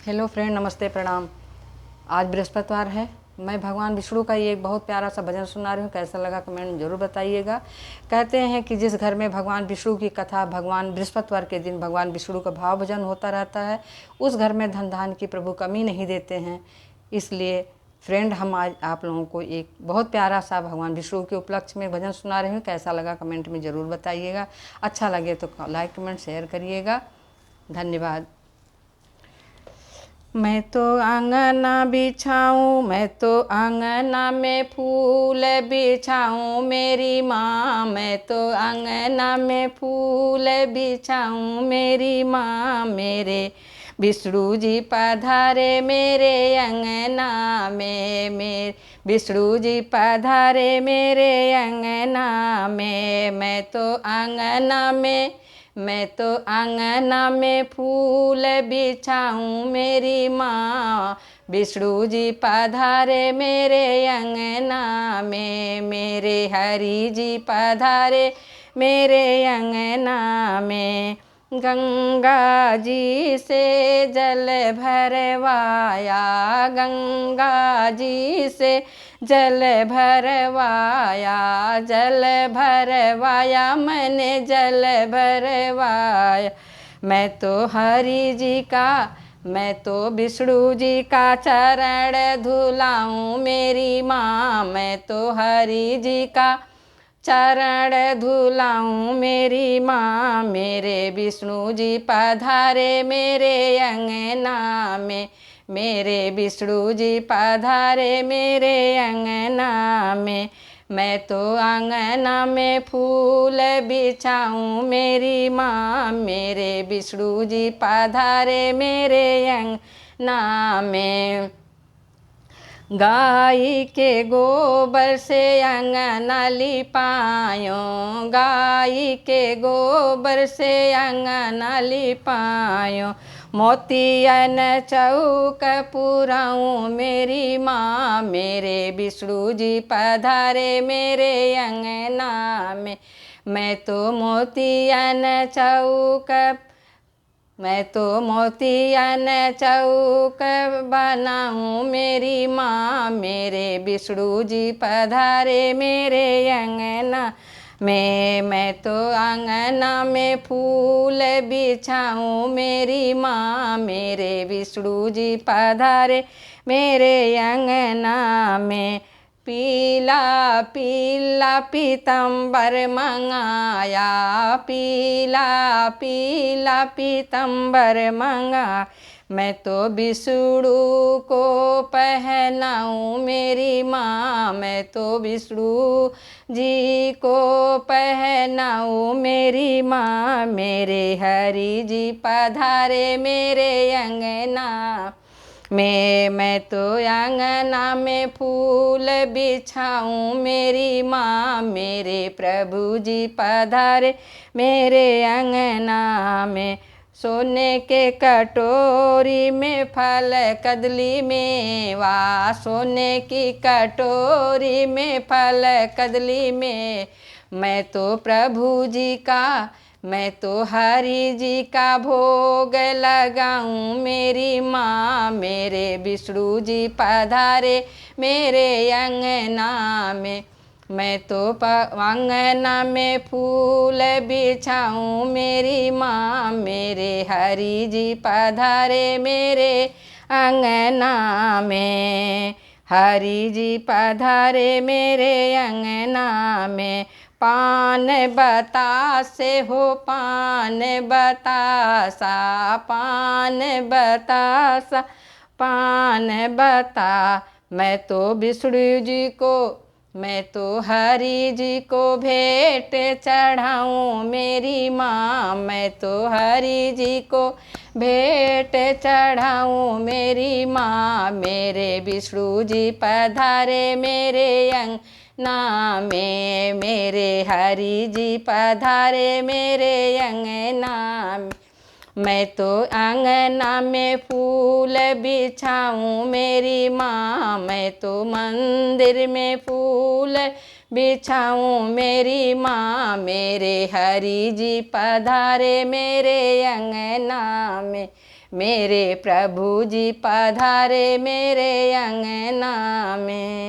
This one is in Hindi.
हेलो फ्रेंड, नमस्ते, प्रणाम। आज बृहस्पतिवार है। मैं भगवान विष्णु का ये एक बहुत प्यारा सा भजन सुना रही हूँ। कैसा लगा कमेंट में ज़रूर बताइएगा। कहते हैं कि जिस घर में भगवान विष्णु की कथा भगवान बृहस्पतिवार के दिन भगवान विष्णु का भाव भजन होता रहता है, उस घर में धन धान की प्रभु कमी नहीं देते हैं। इसलिए फ्रेंड, हम आज आप लोगों को एक बहुत प्यारा सा भगवान विष्णु के उपलक्ष्य में भजन सुना रही हूँ। कैसा लगा कमेंट में ज़रूर बताइएगा। अच्छा लगे तो लाइक कमेंट शेयर करिएगा। धन्यवाद। मैं तो आंगना बिछाऊं, मैं तो आंगना में फूल बिछाऊं मेरी माँ। मैं तो आंगना में फूल बिछाऊं मेरी माँ। मेरे विष्णु जी पधारे मेरे अंगना में। मेरे विष्णु जी पधारे मेरे अंगना में। मैं तो आंगना में फूल बिछाऊं मेरी माँ। विष्णु जी पधारे मेरे अंगना में। मेरे हरि जी पधारे मेरे अंगना में। गंगा जी से जल भरवाया, गंगा जी से जल भरवाया, जल भरवाया मैंने जल भरवाया। मैं तो विष्णु जी का चरण धुलाऊं मेरी माँ। मैं तो हरि जी का चरण धुलाऊं मेरी माँ। मेरे विष्णु जी पधारे मेरे अंगना में। मेरे विष्णु जी पधारे मेरे अंगना में। मैं तो आंगना में फूल बिछाऊं मेरी माँ। मेरे विष्णु जी पधारे मेरे अंगना में। गाय के गोबर से अंगना लिपायो, गाय के गोबर से अंगना लिपायो। मोतियन चौक पुराऊं मेरी माँ। मेरे विष्णु जी पधारे मेरे अंगना में। मैं तो मोतियन चौक बनाऊं मेरी माँ। मेरे विष्णु जी पधारे मेरे अंगना में। मैं तो आंगना में फूल बिछाऊं मेरी माँ। मेरे विष्णु जी पधारे मेरे अंगना में। पीला पीला पीतम्बर मंगाया, पीला पीला पीतम्बर मंगा। मैं तो विष्णु को पहनाऊं मेरी माँ। मैं तो विष्णु जी को पहनाऊं मेरी माँ। मेरे हरि जी पधारे मेरे अंगना में। मैं तो आंगना में फूल बिछाऊं मेरी माँ। मेरे प्रभु जी पधारे मेरे अंगना में। सोने के कटोरी में फल कदली मेवा, सोने की कटोरी में फल कदली में। मैं तो हरि जी का भोग लगाऊं मेरी माँ। मेरे विष्णु जी पधारे मेरे अंगना में। मैं तो आंगना में फूल बिछाऊं मेरी माँ। मेरे हरि जी पधारे मेरे अंगना में। हरि जी पधारे मेरे अंगना में। पान बतासे हो पान बतासा, पान बतासा पान बता। मैं तो हरि जी को भेंट चढ़ाऊं मेरी माँ। मैं तो हरि जी को भेंट चढ़ाऊं मेरी माँ। मेरे विष्णु जी पधारे मेरे अंगना में। मेरे हरि जी पधारे मेरे अंगना में। मैं तो आंगना में फूल बिछाऊं मेरी माँ। मैं तो मंदिर में फूल बिछाऊं मेरी माँ। मेरे हरि जी पधारे मेरे अंगना में। मेरे प्रभु जी पधारे मेरे अंगना में।